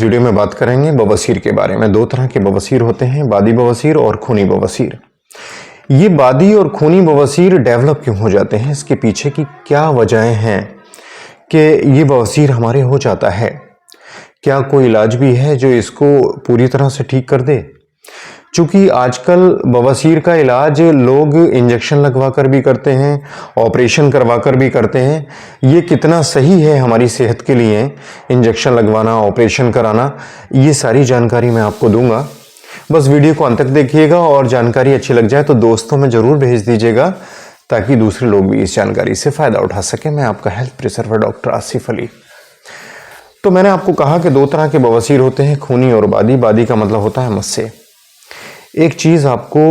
इस वीडियो में बात करेंगे बवासीर के बारे में। दो तरह के बवासीर होते हैं, बादी बवासीर और खूनी बवासीर। ये बादी और खूनी बवासीर डेवलप क्यों हो जाते हैं, इसके पीछे की क्या वजहें हैं कि ये बवासीर हमारे हो जाता है? क्या कोई इलाज भी है जो इसको पूरी तरह से ठीक कर दे? चूंकि आजकल बवासीर का इलाज लोग इंजेक्शन लगवा कर भी करते हैं, ऑपरेशन करवा कर भी करते हैं। ये कितना सही है हमारी सेहत के लिए इंजेक्शन लगवाना, ऑपरेशन कराना, ये सारी जानकारी मैं आपको दूंगा। बस वीडियो को अंत तक देखिएगा और जानकारी अच्छी लग जाए तो दोस्तों में ज़रूर भेज दीजिएगा ताकि दूसरे लोग भी इस जानकारी से फ़ायदा उठा सकें। मैं आपका health preserver doctor Asif Ali. तो मैंने आपको कहा कि दो तरह के बवासीर होते हैं, खूनी और बादी। बादी का मतलब होता है मस्से। एक चीज़ आपको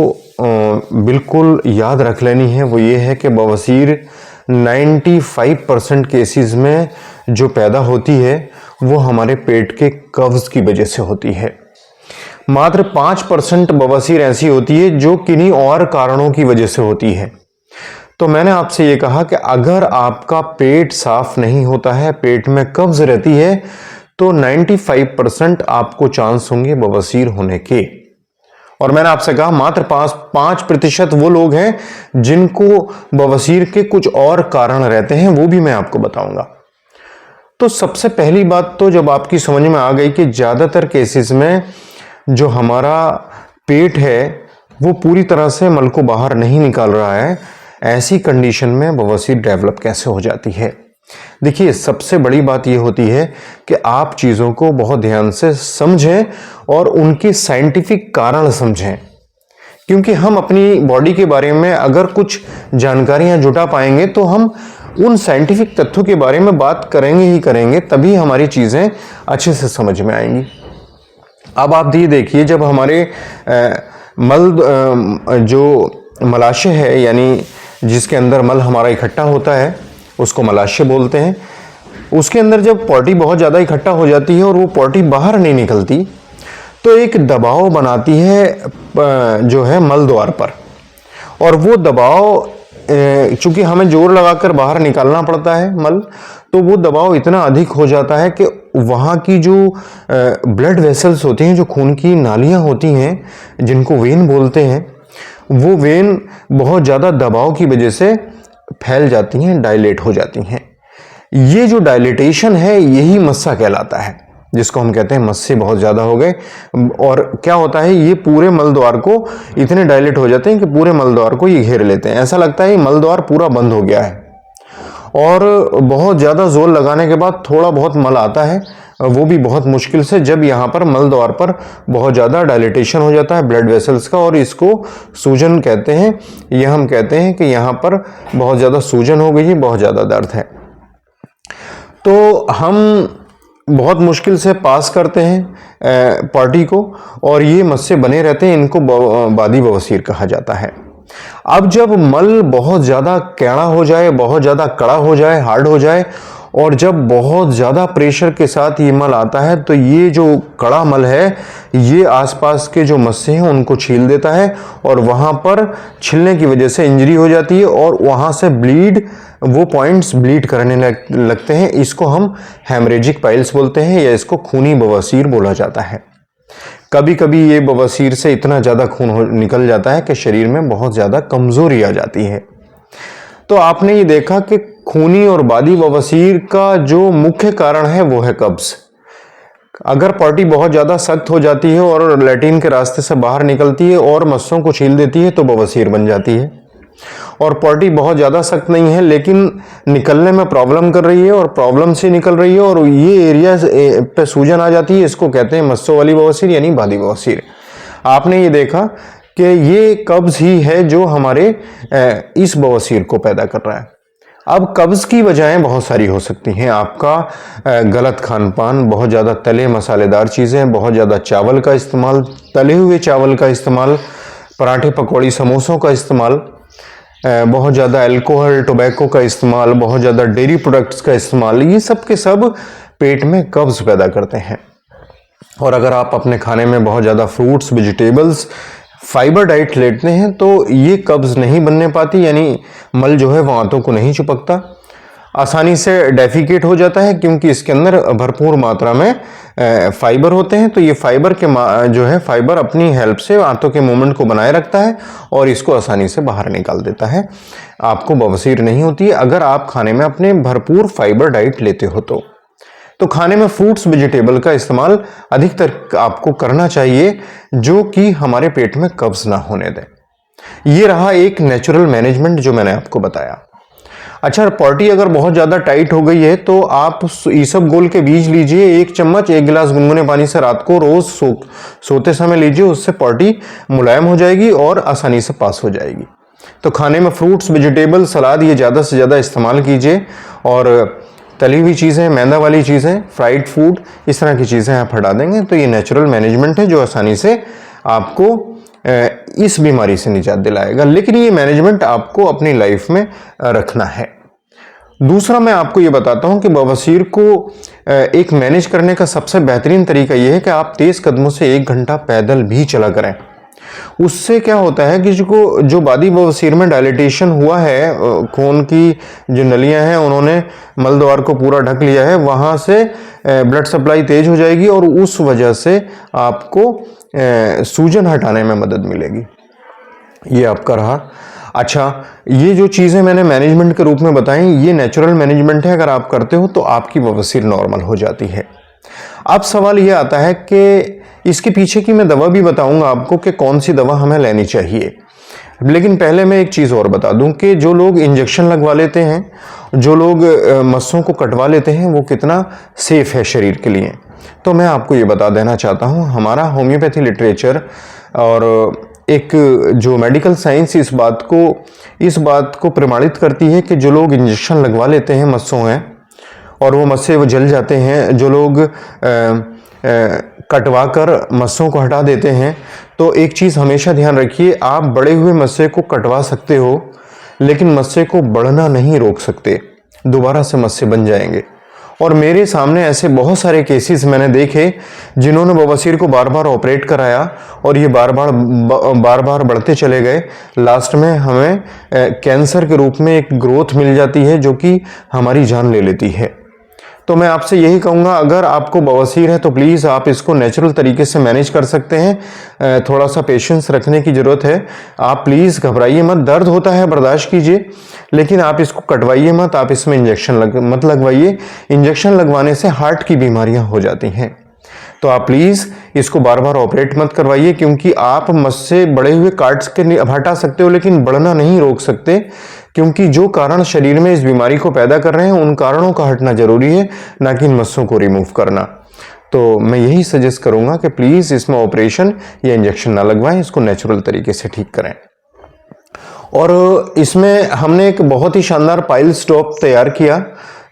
बिल्कुल याद रख लेनी है, वो ये है कि बवासीर 95% केसेस में जो पैदा होती है वो हमारे पेट के कब्ज़ की वजह से होती है। मात्र 5% बवासीर ऐसी होती है जो किन्हीं और कारणों की वजह से होती है। तो मैंने आपसे ये कहा कि अगर आपका पेट साफ नहीं होता है, पेट में कब्ज़ रहती है, तो 95% आपको चांस होंगे बवासीर होने के। और मैंने आपसे कहा मात्र 5% वो लोग हैं जिनको बवासीर के कुछ और कारण रहते हैं, वो भी मैं आपको बताऊंगा। तो सबसे पहली बात तो जब आपकी समझ में आ गई कि ज़्यादातर केसेस में जो हमारा पेट है वो पूरी तरह से मल को बाहर नहीं निकाल रहा है, ऐसी कंडीशन में बवासीर डेवलप कैसे हो जाती है। देखिए, सबसे बड़ी बात यह होती है कि आप चीज़ों को बहुत ध्यान से समझें और उनके साइंटिफिक कारण समझें, क्योंकि हम अपनी बॉडी के बारे में अगर कुछ जानकारियां जुटा पाएंगे तो हम उन साइंटिफिक तथ्यों के बारे में बात करेंगे ही करेंगे, तभी हमारी चीज़ें अच्छे से समझ में आएंगी। अब आप ये देखिए, जब हमारे जो मलाशय है, यानी जिसके अंदर मल हमारा इकट्ठा होता है, उसको मलाशय बोलते हैं, उसके अंदर जब पॉटी बहुत ज़्यादा इकट्ठा हो जाती है और वो पॉटी बाहर नहीं निकलती तो एक दबाव बनाती है जो है मल द्वार पर। और वो दबाव चूंकि हमें जोर लगाकर बाहर निकालना पड़ता है मल, तो वो दबाव इतना अधिक हो जाता है कि वहाँ की जो ब्लड वेसल्स होती हैं, जो खून की नालियाँ होती हैं, जिनको वेन बोलते हैं, वो वेन बहुत ज़्यादा दबाव की वजह से फैल जाती हैं, डायलेट हो जाती हैं। ये जो डायलेटेशन है यही मस्सा कहलाता है, जिसको हम कहते हैं मस्से बहुत ज़्यादा हो गए। और क्या होता है, ये पूरे मल द्वार को इतने डायलेट हो जाते हैं कि पूरे मल द्वार को ये घेर लेते हैं। ऐसा लगता है मल द्वार पूरा बंद हो गया है और बहुत ज़्यादा जोर लगाने के बाद थोड़ा बहुत मल आता है, वो भी बहुत मुश्किल से, जब यहाँ पर मल द्वार पर बहुत ज़्यादा डायलेटेशन हो जाता है ब्लड वेसल्स का, और इसको सूजन कहते हैं। ये हम कहते हैं कि यहाँ पर बहुत ज़्यादा सूजन हो गई है, बहुत ज़्यादा दर्द है। तो हम बहुत मुश्किल से पास करते हैं पार्टी को और ये मस्से बने रहते हैं, इनको बादी बवासीर कहा जाता है। अब जब मल बहुत ज़्यादा कैड़ा हो जाए, बहुत ज़्यादा कड़ा हो जाए, हार्ड हो जाए, और जब बहुत ज़्यादा प्रेशर के साथ ये मल आता है तो ये जो कड़ा मल है ये आसपास के जो मस्से हैं उनको छील देता है और वहाँ पर छिलने की वजह से इंजरी हो जाती है और वहाँ से वो पॉइंट्स ब्लीड करने लगते हैं। इसको हम हेमरेजिक पाइल्स बोलते हैं या इसको खूनी बवासीर बोला जाता है। कभी कभी ये बवासीर से इतना ज़्यादा खून निकल जाता है कि शरीर में बहुत ज़्यादा कमज़ोरी आ जाती है। तो आपने ये देखा कि खूनी और बादी बवासीर का जो मुख्य कारण है वो है कब्ज़। अगर पॉटी बहुत ज़्यादा सख्त हो जाती है और लैट्रिन के रास्ते से बाहर निकलती है और मस्सों को छील देती है तो बवासीर बन जाती है। और पॉटी बहुत ज़्यादा सख्त नहीं है लेकिन निकलने में प्रॉब्लम कर रही है और प्रॉब्लम से निकल रही है और ये एरिया पे सूजन आ जाती है, इसको कहते हैं मस्सों वाली बवासीर यानी बादी बवासीर। आपने ये देखा कि ये कब्ज़ ही है जो हमारे इस बवासीर को पैदा कर रहा है। अब कब्ज़ की वजहें बहुत सारी हो सकती हैं। आपका गलत खान पान, बहुत ज़्यादा तले मसालेदार चीज़ें, बहुत ज़्यादा चावल का इस्तेमाल, तले हुए चावल का इस्तेमाल, पराठे पकौड़ी समोसों का इस्तेमाल, बहुत ज़्यादा अल्कोहल टोबैको का इस्तेमाल, बहुत ज़्यादा डेयरी प्रोडक्ट्स का इस्तेमाल, ये सब के सब पेट में कब्ज़ पैदा करते हैं। और अगर आप अपने खाने में बहुत ज़्यादा फ्रूट्स, वेजिटेबल्स, फाइबर डाइट लेते हैं तो ये कब्ज़ नहीं बनने पाती, यानी मल जो है वो आंतों को नहीं चिपकता। आसानी से डेफिकेट हो जाता है, क्योंकि इसके अंदर भरपूर मात्रा में फाइबर होते हैं। तो ये फाइबर के जो है फाइबर अपनी हेल्प से आंतों के मूवमेंट को बनाए रखता है और इसको आसानी से बाहर निकाल देता है। आपको बवासीर नहीं होती है अगर आप खाने में अपने भरपूर फाइबर डाइट लेते हो। तो खाने में फ्रूट्स वेजिटेबल का इस्तेमाल अधिकतर आपको करना चाहिए, जो कि हमारे पेट में कब्ज ना होने दें। ये रहा एक नेचुरल मैनेजमेंट जो मैंने आपको बताया। अच्छा, पॉटी अगर बहुत ज़्यादा टाइट हो गई है तो आप ईसबगोल के बीज लीजिए 1 चम्मच 1 गिलास गुनगुने पानी से रात को रोज सोते समय लीजिए। उससे पॉटी मुलायम हो जाएगी और आसानी से पास हो जाएगी। तो खाने में फ्रूट्स वेजिटेबल सलाद ये ज़्यादा से ज़्यादा इस्तेमाल कीजिए। और तली हुई चीज़ें, मैदा वाली चीज़ें, फ्राइड फूड, इस तरह की चीज़ें आप हटा देंगे तो ये नेचुरल मैनेजमेंट है जो आसानी से आपको इस बीमारी से निजात दिलाएगा। लेकिन ये मैनेजमेंट आपको अपनी लाइफ में रखना है। दूसरा मैं आपको ये बताता हूँ कि बवासीर को एक मैनेज करने का सबसे बेहतरीन तरीका ये है कि आप तेज़ कदमों से 1 घंटा पैदल भी चला करें। उससे क्या होता है कि जो बादी बवासीर में डायलिटेशन हुआ है, खून की जो नलियां हैं उन्होंने मल द्वार को पूरा ढक लिया है, वहाँ से ब्लड सप्लाई तेज हो जाएगी और उस वजह से आपको सूजन हटाने में मदद मिलेगी। ये आपका रहा। अच्छा, ये जो चीज़ें मैंने मैनेजमेंट के रूप में बताई ये नेचुरल मैनेजमेंट है। अगर आप करते हो तो आपकी बवासीर नॉर्मल हो जाती है। अब सवाल ये आता है कि इसके पीछे की मैं दवा भी बताऊंगा आपको कि कौन सी दवा हमें लेनी चाहिए। लेकिन पहले मैं एक चीज़ और बता दूं कि जो लोग इंजेक्शन लगवा लेते हैं, जो लोग मस्सों को कटवा लेते हैं, वो कितना सेफ है शरीर के लिए। तो मैं आपको ये बता देना चाहता हूँ, हमारा होम्योपैथी लिटरेचर और एक जो मेडिकल साइंस इस बात को प्रमाणित करती है कि जो लोग इंजेक्शन लगवा लेते हैं मस्सों हैं और वो मस्से वो जल जाते हैं, जो लोग कटवा कर मस्सों को हटा देते हैं, तो एक चीज़ हमेशा ध्यान रखिए, आप बड़े हुए मस्से को कटवा सकते हो लेकिन मस्से को बढ़ना नहीं रोक सकते, दोबारा से मस्से बन जाएंगे। और मेरे सामने ऐसे बहुत सारे केसेस मैंने देखे जिन्होंने बवासीर को बार बार ऑपरेट कराया और ये बार बार बढ़ते चले गए। लास्ट में हमें कैंसर के रूप में एक ग्रोथ मिल जाती है जो कि हमारी जान ले लेती है। तो मैं आपसे यही कहूँगा, अगर आपको बवासीर है तो प्लीज़ आप इसको नेचुरल तरीके से मैनेज कर सकते हैं। थोड़ा सा पेशेंस रखने की ज़रूरत है। आप प्लीज़ घबराइए मत, दर्द होता है बर्दाश्त कीजिए, लेकिन आप इसको कटवाइए मत, आप इसमें इंजेक्शन मत लगवाइए। इंजेक्शन लगवाने से हार्ट की बीमारियां हो जाती हैं। तो आप प्लीज़ इसको बार बार ऑपरेट मत करवाइए, क्योंकि आप मस्से बड़े हुए काट के हटा सकते हो लेकिन बढ़ना नहीं रोक सकते, क्योंकि जो कारण शरीर में इस बीमारी को पैदा कर रहे हैं उन कारणों का हटना जरूरी है, ना कि इन मस्सों को रिमूव करना। तो मैं यही सजेस्ट करूंगा कि प्लीज़ इसमें ऑपरेशन या इंजेक्शन ना लगवाएं, इसको नेचुरल तरीके से ठीक करें। और इसमें हमने एक बहुत ही शानदार पाइल स्टॉप तैयार किया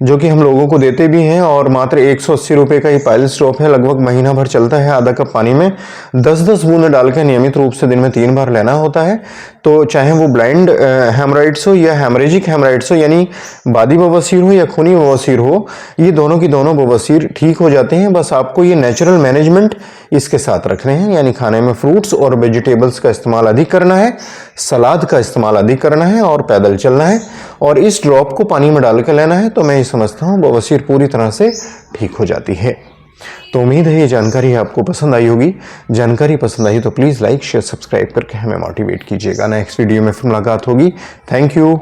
जो कि हम लोगों को देते भी हैं, और मात्र 180 रुपये का ही पाइल स्टॉप है। लगभग महीना भर चलता है। आधा कप पानी में 10-10 बूंद डाल के नियमित रूप से दिन में 3 बार लेना होता है। तो चाहे वो ब्लाइंड हेमराइड्स हो या हेमरेजिक हेमराइड्स हो, यानी बादी बवासीर हो या खूनी बवासीर हो, ये दोनों की दोनों बवासीर ठीक हो जाते हैं। बस आपको ये नेचुरल मैनेजमेंट इसके साथ रखने हैं, यानी खाने में फ्रूट्स और वेजिटेबल्स का इस्तेमाल अधिक करना है, सलाद का इस्तेमाल अधिक करना है और पैदल चलना है, और इस ड्रॉप को पानी में डाल के लेना है। तो मैं समझता हूँ बवासीर पूरी तरह से ठीक हो जाती है। तो उम्मीद है ये जानकारी आपको पसंद आई होगी। जानकारी पसंद आई तो प्लीज़ लाइक शेयर सब्सक्राइब करके हमें मोटिवेट कीजिएगा। नेक्स्ट वीडियो में फिर मुलाकात होगी। Thank you.